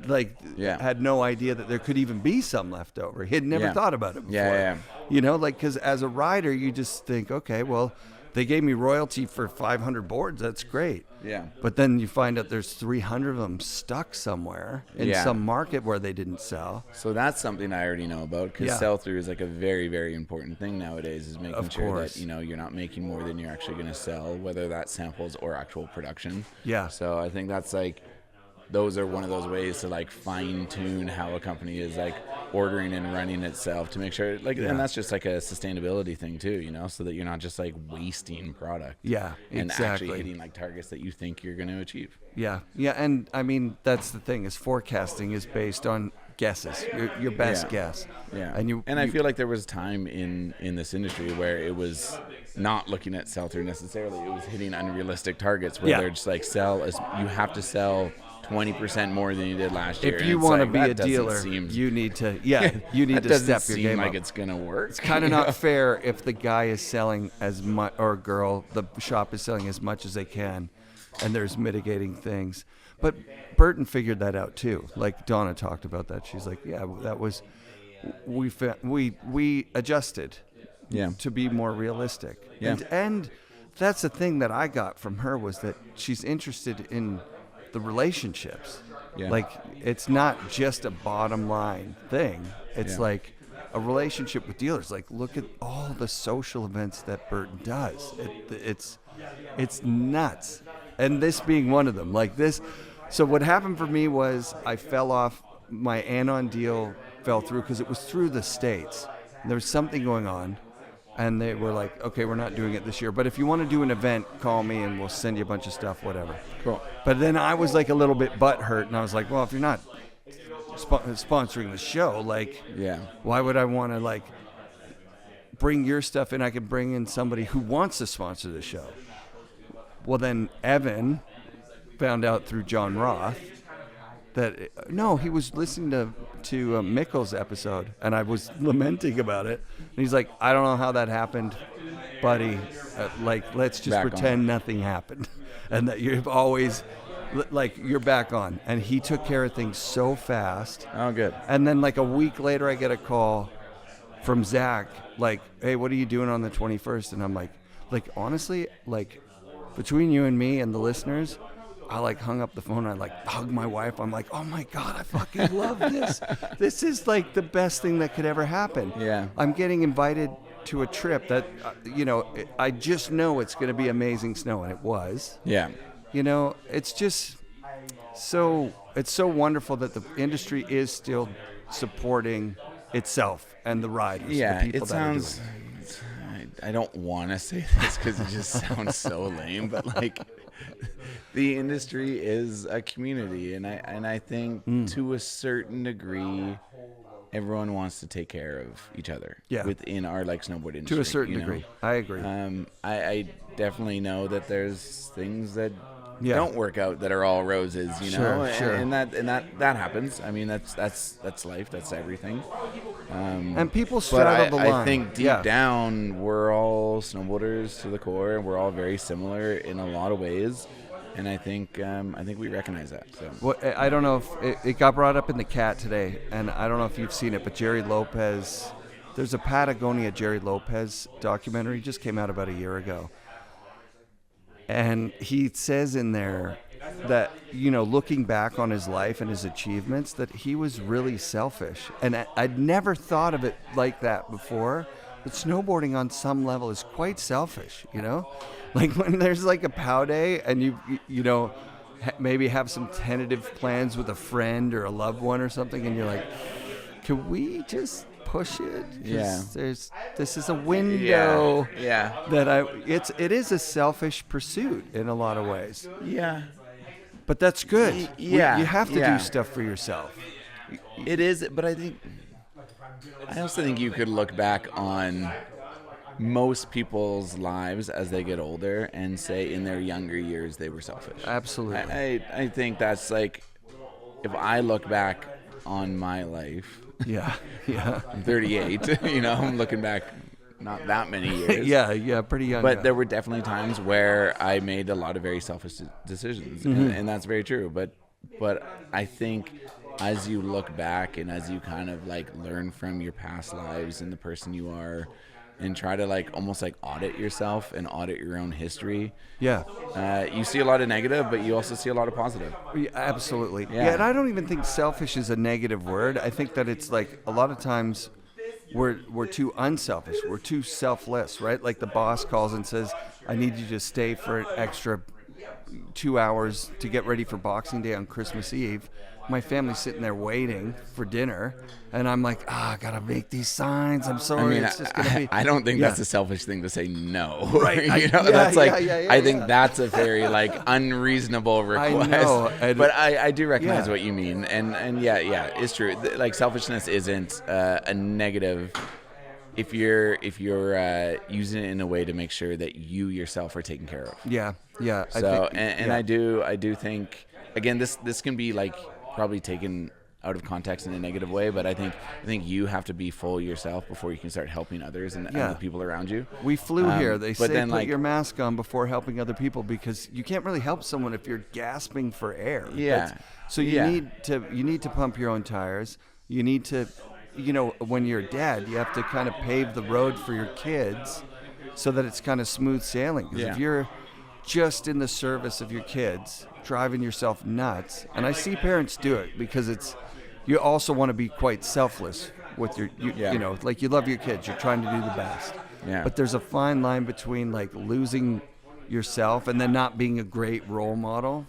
had no idea that there could even be some left over. He had never thought about it before. Yeah. Because as a rider, you just think, okay, well, they gave me royalty for 500 boards. That's great. Yeah. But then you find out there's 300 of them stuck somewhere in some market where they didn't sell. So that's something I already know about, because sell-through is like a very, very important thing nowadays, is making sure that, you're not making more than you're actually going to sell, whether that's samples or actual production. Yeah. So I think that's like, those are one of those ways to like fine tune how a company is like ordering and running itself to make sure and that's just like a sustainability thing too, so that you're not just like wasting product. Yeah, and exactly. actually hitting like targets that you think you're going to achieve. Yeah. And I mean, that's the thing, is forecasting is based on guesses, your best guess. Yeah. And I feel like there was time in this industry where it was not looking at sell-through necessarily. It was hitting unrealistic targets where they're just like, you have to sell 20% more than you did last year. If you want to be a dealer, you need to you need to step your game up. It's gonna work. It's kind of not fair if the guy is selling as much, or girl, the shop is selling as much as they can, and there's mitigating things. But Burton figured that out too. Like Donna talked about that. She's like, yeah, that was we adjusted to be more realistic. Yeah. And that's the thing that I got from her, was that she's interested in the relationships. Like, it's not just a bottom line thing. It's like a relationship with dealers. Like, look at all the social events that Burton does. It's nuts. And this being one of them. Like this. So what happened for me was I fell off. My Anon deal fell through because it was through the States. There was something going on. And they were like, okay, we're not doing it this year, but if you want to do an event, call me and we'll send you a bunch of stuff, whatever. Cool. But then I was like a little bit butthurt, and I was like, well, if you're not sponsoring the show, like, why would I want to like bring your stuff in? I could bring in somebody who wants to sponsor the show. Well, then Evan found out through John Roth that no, he was listening to Mikkel's episode, and I was lamenting about it, and he's like, I don't know how that happened, buddy. Let's just pretend nothing happened, and that you've always you're back on. And he took care of things so fast. Oh, good. And then like a week later, I get a call from Zach, like, hey, what are you doing on the 21st? And I'm like honestly, like, between you and me and the listeners, I like hung up the phone. I like hugged my wife. I'm like, oh my God, I fucking love this. This is like the best thing that could ever happen. Yeah. I'm getting invited to a trip that, I just know it's going to be amazing snow, and it was. Yeah. It's just it's so wonderful that the industry is still supporting itself and the riders. Yeah, the people it that are sounds. I don't want to say this because it just sounds so lame, but like, the industry is a community, and I think to a certain degree, everyone wants to take care of each other within our like snowboard industry. To a certain degree, I agree. I definitely know that there's things that don't work out that are all roses, Sure. and that happens. I mean, that's life. That's everything. And people straddle the line. I think deep down, we're all snowboarders to the core, and we're all very similar in a lot of ways. And I think we recognize that. So. Well, I don't know if it got brought up in the Cat today, and I don't know if you've seen it, but Jerry Lopez, there's a Patagonia Jerry Lopez documentary, just came out about a year ago. And he says in there that, looking back on his life and his achievements, that he was really selfish. And I'd never thought of it like that before, but snowboarding on some level is quite selfish, Like when there's like a POW day and you maybe have some tentative plans with a friend or a loved one or something, and you're like, can we just push it? This is a window. That it is a selfish pursuit in a lot of ways. Yeah. But that's good. Yeah. You have to do stuff for yourself. It is, but I also think you could look back on most people's lives as they get older and say in their younger years they were selfish. Absolutely. I think that's like, if I look back on my life, Yeah. I'm 38, I'm looking back not that many years. Yeah, pretty young. But there were definitely times where I made a lot of very selfish decisions, and that's very true. But I think as you look back and as you kind of like learn from your past lives and the person you are, and try to like almost like audit yourself and audit your own history. Yeah. You see a lot of negative, but you also see a lot of positive. Yeah, absolutely. Yeah. And I don't even think selfish is a negative word. I think that it's like a lot of times we're too unselfish. We're too selfless, right? Like the boss calls and says, I need you to stay for an extra 2 hours to get ready for Boxing Day on Christmas Eve. My family's sitting there waiting for dinner, and I'm like, I gotta make these signs. I'm sorry. It's just gonna be. I don't think that's a selfish thing to say no. Right. That's like, I think that's a very like unreasonable request. I know. But I do recognize what you mean, and yeah, it's true. Like selfishness isn't a negative if you're using it in a way to make sure that you yourself are taken care of. Yeah. So I do think, again, this can be like probably taken out of context in a negative way, but I think you have to be full yourself before you can start helping others and the people around you. We flew here. They say then, put your mask on before helping other people, because you can't really help someone if you're gasping for air. Yeah. So you need to pump your own tires. You need to, when you're a dad, you have to kind of pave the road for your kids so that it's kind of smooth sailing. Because if you're just in the service of your kids, driving yourself nuts, and I see parents do it because you also want to be quite selfless with like you love your kids, you're trying to do the best. Yeah. But there's a fine line between like losing yourself and then not being a great role model,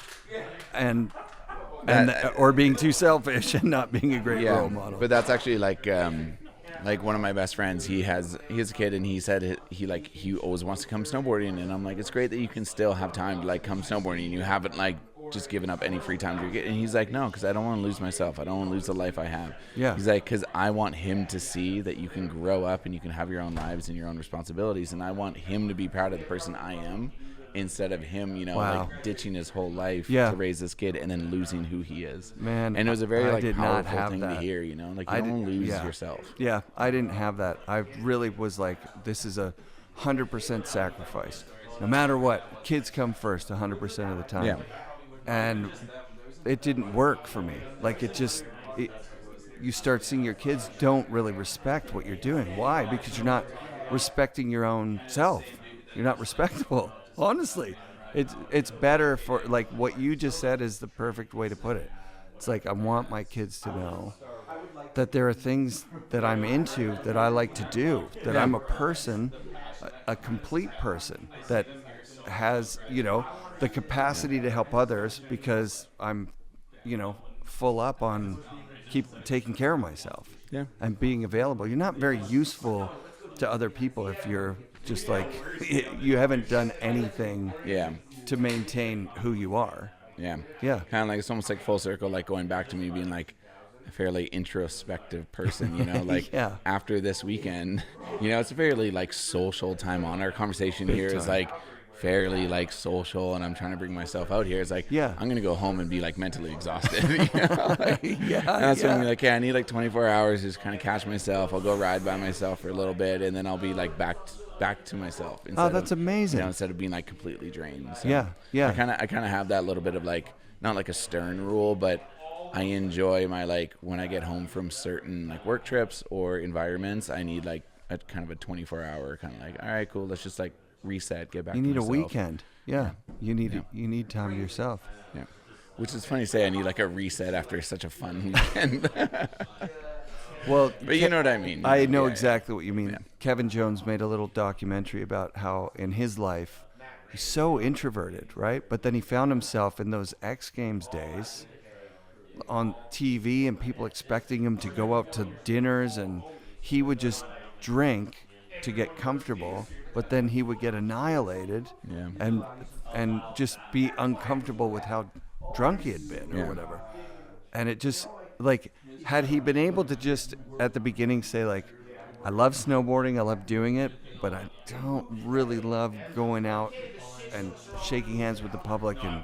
or being too selfish and not being a great role model. But that's actually like one of my best friends, he has a kid, and he said he always wants to come snowboarding, and I'm like, it's great that you can still have time to like come snowboarding and you haven't like just given up any free time to your kid. And he's like, no, because I don't want to lose myself. I don't want to lose the life I have. Yeah. He's like, because I want him to see that you can grow up and you can have your own lives and your own responsibilities, and I want him to be proud of the person I am, instead of him, like ditching his whole life to raise this kid and then losing who he is. Man, and it was a very powerful thing that. to hear, like you don't lose yourself. Yeah, I didn't have that. I really was like, this is 100% sacrifice. No matter what, kids come first 100% of the time. Yeah. And it didn't work for me. Like you start seeing your kids don't really respect what you're doing. Why? Because you're not respecting your own self. You're not respectable. Honestly, it's better for, like, what you just said is the perfect way to put it. It's like, I want my kids to know that there are things that I'm into, that I like to do, that I'm a person, a complete person that has, the capacity to help others, because I'm, full up on taking care of myself and being available. You're not very useful to other people if you're just like, you haven't done anything to maintain who you are. Yeah. Kind of like, it's almost like full circle, like going back to me being like a fairly introspective person, like after this weekend, it's a fairly like social time on. Our conversation here is like fairly like social, and I'm trying to bring myself out here. It's like, I'm going to go home and be like mentally exhausted. And that's when I'm like, I need like 24 hours to just kind of catch myself. I'll go ride by myself for a little bit, and then I'll be like back to myself. That's amazing. Instead of being like completely drained. So I kind of have that little bit of like, not like a stern rule, but I enjoy my, like, when I get home from certain like work trips or environments, I need like a kind of a 24-hour kind of like, all right, cool, let's just like reset, get back to myself. You need a weekend. You need time to yourself. Yeah. Which is funny to say, I need like a reset after such a fun weekend. Well, but you know what I mean. I know exactly what you mean. Yeah. Kevin Jones made a little documentary about how in his life he's so introverted, right? But then he found himself in those X Games days on TV, and people expecting him to go out to dinners, and he would just drink to get comfortable, but then he would get annihilated and just be uncomfortable with how drunk he had been or whatever. And it just, like, had he been able to just at the beginning say, like, I love snowboarding, I love doing it, but I don't really love going out and shaking hands with the public and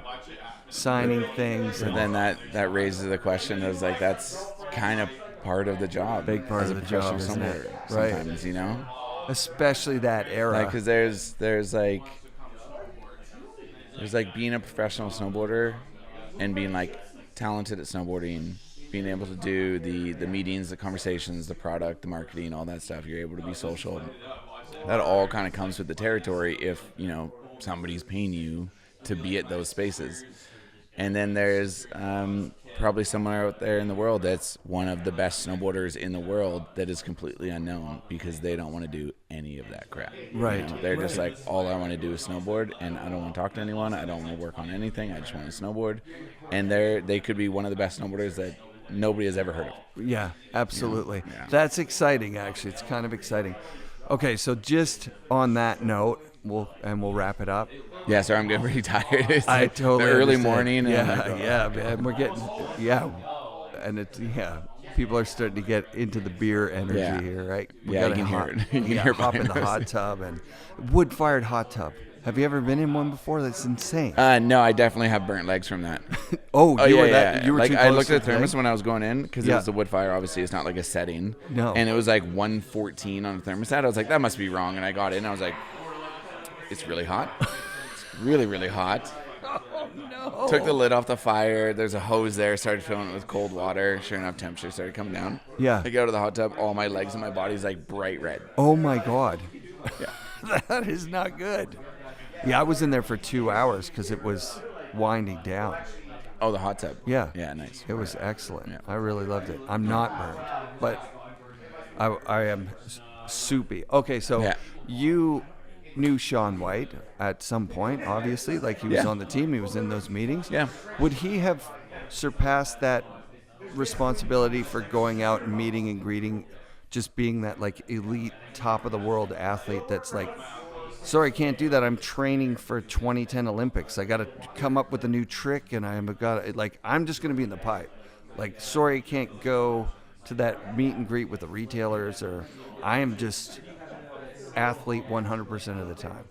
signing things. And then that raises the question of, like, that's kind of part of the job. Big part of the job, isn't it? Sometimes, you know? Especially that era. Because there's like being a professional snowboarder and being, like, talented at snowboarding, being able to do the meetings, the conversations, the product, the marketing, all that stuff. You're able to be social. That all kind of comes with the territory if, you know, somebody's paying you to be at those spaces. And then there's probably somewhere out there in the world that's one of the best snowboarders in the world that is completely unknown because they don't want to do any of that crap. Right. You know, they're just like, all I want to do is snowboard, and I don't want to talk to anyone. I don't want to work on anything. I just want to snowboard. And they could be one of the best snowboarders that nobody has ever heard of. Yeah, absolutely. You know? Yeah. That's exciting, actually. It's kind of exciting. Okay, so just on that note, we'll wrap it up. Yeah, sorry, I'm getting pretty tired. It's I like totally the early understand. morning. Yeah, man. We're getting, and it's, people are starting to get into the beer energy here, right? We Yeah, gotta you can hear it. You can hear it hop in the behind us. hot tub and wood-fired hot tub. Have you ever been in one before? That's insane. No, I definitely have burnt legs from that. You were like, too I close looked to at the thermos thing? when I was going in because it was the wood fire. Obviously, it's not like a setting. No. And it was like 114 on the thermostat. I was like, that must be wrong. And I got in. I was like, it's really hot. It's really, really hot. Oh, no. Took the lid off the fire. There's a hose there. Started filling it with cold water. Sure enough, temperature started coming down. Yeah. I get out of the hot tub. All my legs and my body's like bright red. Oh, my God. Yeah. That is not good. Yeah, I was in there for 2 hours because it was winding down. Oh, the hot tub. Yeah. Yeah, nice. It was excellent. Yeah. I really loved it. I'm not burned, but I am soupy. Okay, so you knew Sean White at some point, obviously. Like, he was on the team. He was in those meetings. Yeah. Would he have surpassed that responsibility for going out and meeting and greeting, just being that, like, elite, top-of-the-world athlete that's like, sorry, I can't do that. I'm training for 2010 Olympics. I got to come up with a new trick, and I'm just going to be in the pipe. Like, sorry, I can't go to that meet and greet with the retailers, or I am just athlete 100% of the time.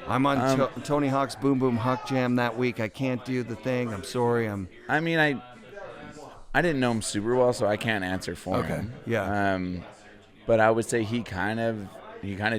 I'm on Tony Hawk's Boom Boom Huck Jam that week. I can't do the thing. I'm sorry. I mean, I didn't know him super well, so I can't answer for him. Yeah. But I would say he kind of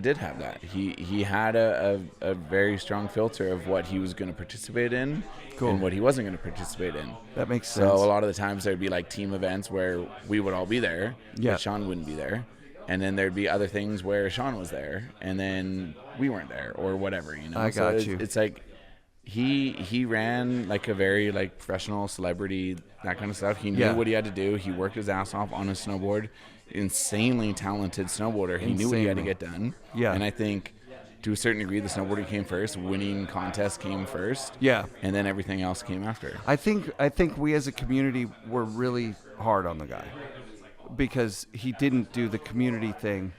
did have that. He had a very strong filter of what he was going to participate in and what he wasn't going to participate in. That makes sense. So a lot of the times there'd be like team events where we would all be there, but Sean wouldn't be there. And then there'd be other things where Sean was there, and then we weren't there, or whatever, you know. I got you. It's like he ran like a very like professional celebrity, that kind of stuff. He knew what he had to do. He worked his ass off on his snowboard. Insanely talented snowboarder. He knew what he had to get done. Yeah. And I think to a certain degree, the snowboarding came first. Winning contests came first. Yeah. And then everything else came after. I think we as a community were really hard on the guy because he didn't do the community thing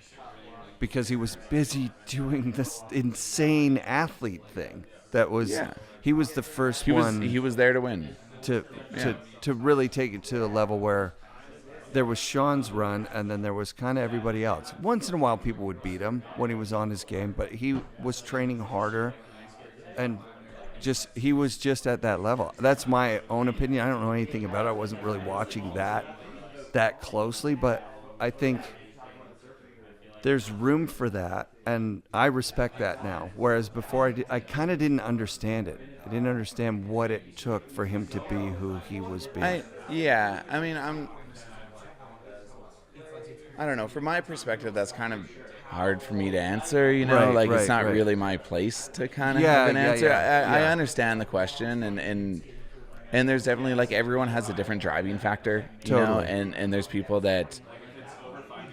because he was busy doing this insane athlete thing. That was he was the first one. He was there to win. To really take it to a level where there was Sean's run, and then there was kind of everybody else. Once in a while, people would beat him when he was on his game, but he was training harder, and he was just at that level. That's my own opinion. I don't know anything about it. I wasn't really watching that closely, but I think there's room for that, and I respect that now. Whereas before, I kind of didn't understand it. I didn't understand what it took for him to be who he was being. I don't know. From my perspective, that's kind of hard for me to answer, you know? It's not really my place to kind of have an answer. I understand the question, and there's definitely, like, everyone has a different driving factor, you know? And there's people that,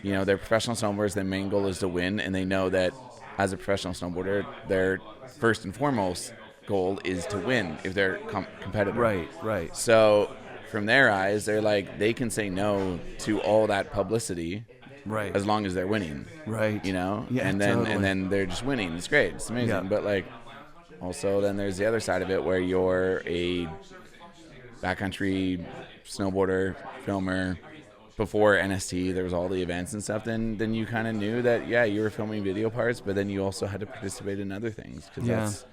you know, they're professional snowboarders, their main goal is to win, and they know that as a professional snowboarder, their first and foremost goal is to win if they're competitive. Right. So from their eyes, they're like, they can say no to all that publicity. Right. As long as they're winning. Right. You know? Yeah, and then they're just winning. It's great. It's amazing. Yeah. But, like, also then there's the other side of it where you're a backcountry snowboarder, filmer. Before NST, there was all the events and stuff. Then you kind of knew that you were filming video parts, but then you also had to participate in other things because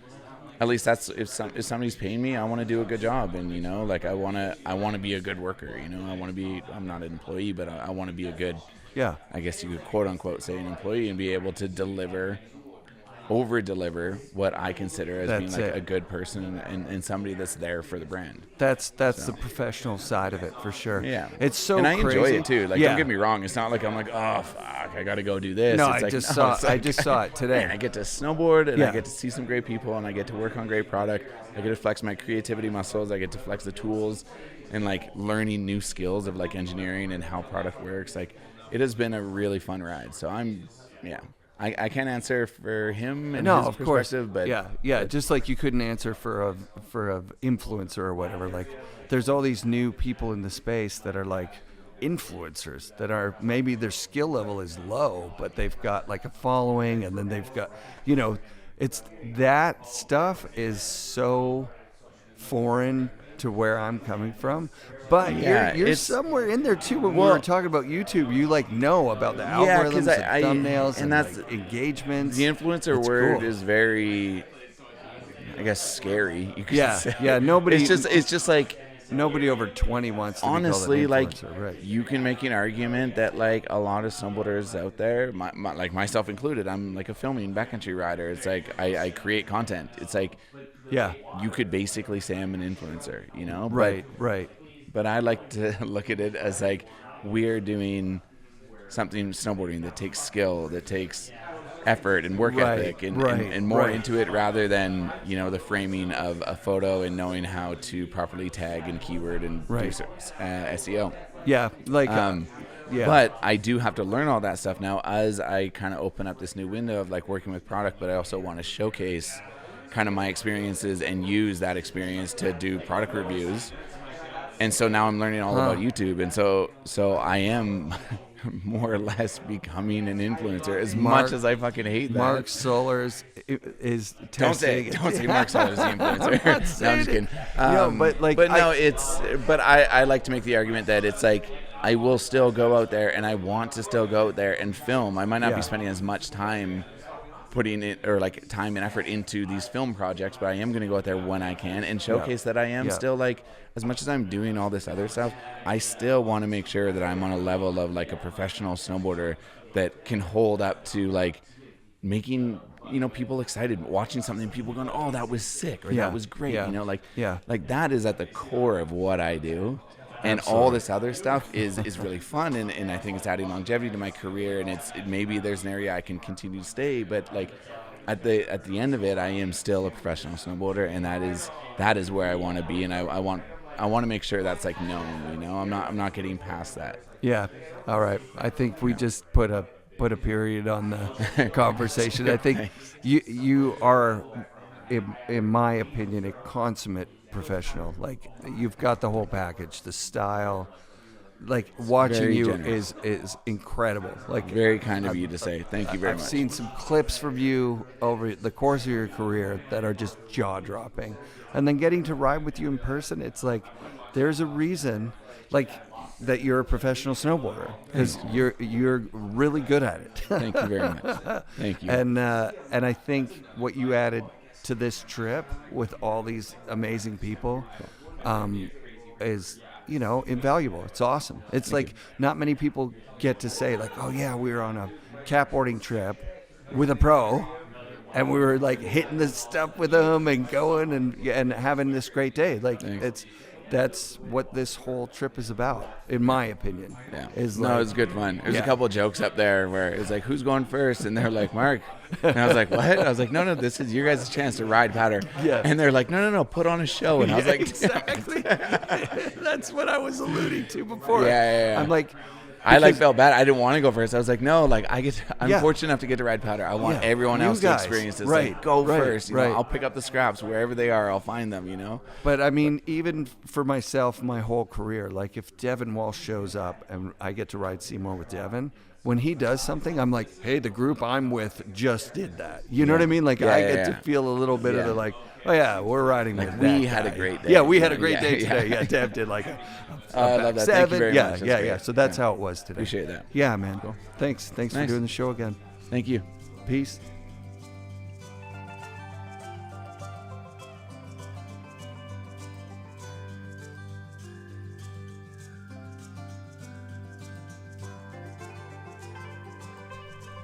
that's if somebody's paying me, I want to do a good job, and like I want to be a good worker. I'm not an employee, but I want to be a good. Yeah. I guess you could quote unquote say an employee and be able to over deliver what I consider as being like a good person and somebody that's there for the brand. That's the professional side of it for sure. Yeah. It's so and I crazy. enjoy it too. Like don't get me wrong, it's not like I'm like, oh fuck, I gotta go do this. No, it's I just saw it today. Man, I get to snowboard and I get to see some great people and I get to work on great product. I get to flex my creativity muscles, I get to flex the tools and like learning new skills of like engineering and how product works. Like it has been a really fun ride. So I can't answer for him and his perspective, but just like you couldn't answer for a influencer or whatever. Like, there's all these new people in the space that are like influencers that are maybe their skill level is low, but they've got like a following, and then they've got it's that stuff is so foreign to where I'm coming from. But you're somewhere in there too. When we were talking about YouTube, you know about the algorithms and thumbnails and that's like engagements. The influencer word is very, I guess, scary. You could say. Yeah. Nobody. It's just like nobody over 20 wants to honestly be called an influencer, right. You can make an argument that like a lot of snowboarders out there, like myself included, I'm like a filming backcountry rider. It's like I create content. It's like you could basically say I'm an influencer, Right. But I like to look at it as like we're doing something snowboarding that takes skill, that takes effort and work ethic and more into it rather than, the framing of a photo and knowing how to properly tag and keyword and do SEO. Yeah. But I do have to learn all that stuff now as I kind of open up this new window of like working with product, but I also want to showcase kind of my experiences and use that experience to do product reviews. And so now I'm learning all about YouTube. And so I am more or less becoming an influencer as much as I fucking hate that. Mark Sollors is don't say Mark Sollors is the influencer. No, I'm just kidding. But I like to make the argument that it's like I will still go out there and I want to still go out there and film. I might not be spending as much time putting it or like time and effort into these film projects, but I am going to go out there when I can and showcase that I am still like, as much as I'm doing all this other stuff, I still want to make sure that I'm on a level of like a professional snowboarder that can hold up to like making, people excited, watching something, people going, oh, that was sick, or that was great, like that is at the core of what I do. And all this other stuff is really fun, and I think it's adding longevity to my career, and maybe there's an area I can continue to stay, but like at the end of it, I am still a professional snowboarder, and that is where I want to be, and I want to make sure that's like known. I'm not getting past that. Yeah. All right. I think we just put a period on the conversation. I think you are, in my opinion, a consummate professional. Like, you've got the whole package, the style, like watching very you generous. is incredible. Like, very kind of you to say. Thank you very much. I've seen some clips from you over the course of your career that are just jaw-dropping, and then getting to ride with you in person, it's like there's a reason like that you're a professional snowboarder, because you're really good at it. Thank you very much. Thank you. And I think what you added to this trip with all these amazing people is invaluable. It's awesome. It's like not many people get to say like, oh yeah, we were on a catboarding trip with a pro and we were like hitting this stuff with them and going and having this great day. Like that's what this whole trip is about, in my opinion. Yeah. It was good fun. There's a couple of jokes up there where it's like, who's going first? And they're like, Mark. And I was like, what? I was like, no, this is your guys' chance to ride powder. Yeah. And they're like, no, put on a show. And I was like, exactly. That's what I was alluding to before. Yeah. I'm like, I like felt bad. I didn't want to go first. I was like, no, like I'm fortunate enough to get to ride powder. I want everyone else to experience this. Right. Like, go first. You know, Right. I'll pick up the scraps wherever they are. I'll find them. You know. But I mean, even for myself, my whole career, like if Devin Walsh shows up and I get to ride Seymour with Devin, when he does something, I'm like, hey, the group I'm with just did that. You know what I mean? Like I get to feel a little bit of the like, oh yeah, we're riding with that we had guy. a great day. Yeah, we had a great day today. Yeah, Dev did like a I love that. 7. Thank you very much. That's Yeah. great. So that's how it was today. Appreciate that. Yeah, man. Cool. Thanks for Nice. doing the show again. Thank you. Peace.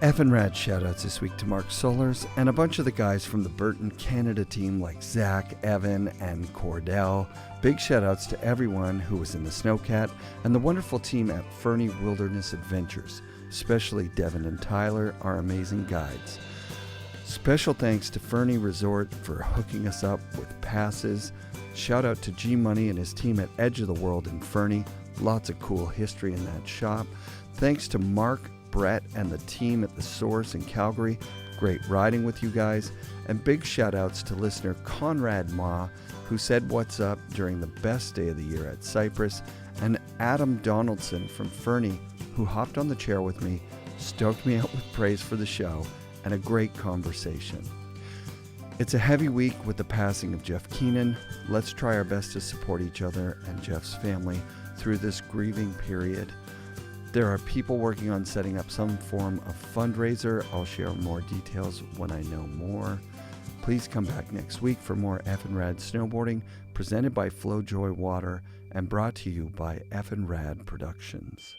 FNRad shoutouts this week to Mark Sollors and a bunch of the guys from the Burton Canada team like Zach, Evan, and Cordell. Big shoutouts to everyone who was in the Snowcat and the wonderful team at Fernie Wilderness Adventures, especially Devin and Tyler, our amazing guides. Special thanks to Fernie Resort for hooking us up with passes. Shout out to G Money and his team at Edge of the World in Fernie. Lots of cool history in that shop. Thanks to Mark, Brett, and the team at the Source in Calgary. Great riding with you guys. And big shout outs to listener Conrad Ma, who said what's up during the best day of the year at Cypress, and Adam Donaldson from Fernie, who hopped on the chair with me, stoked me out with praise for the show, and a great conversation. It's a heavy week with the passing of Jeff Keenan. Let's try our best to support each other and Jeff's family through this grieving period. There are people working on setting up some form of fundraiser. I'll share more details when I know more. Please come back next week for more FNRad snowboarding, presented by Flojoy Water and brought to you by FNRad Productions.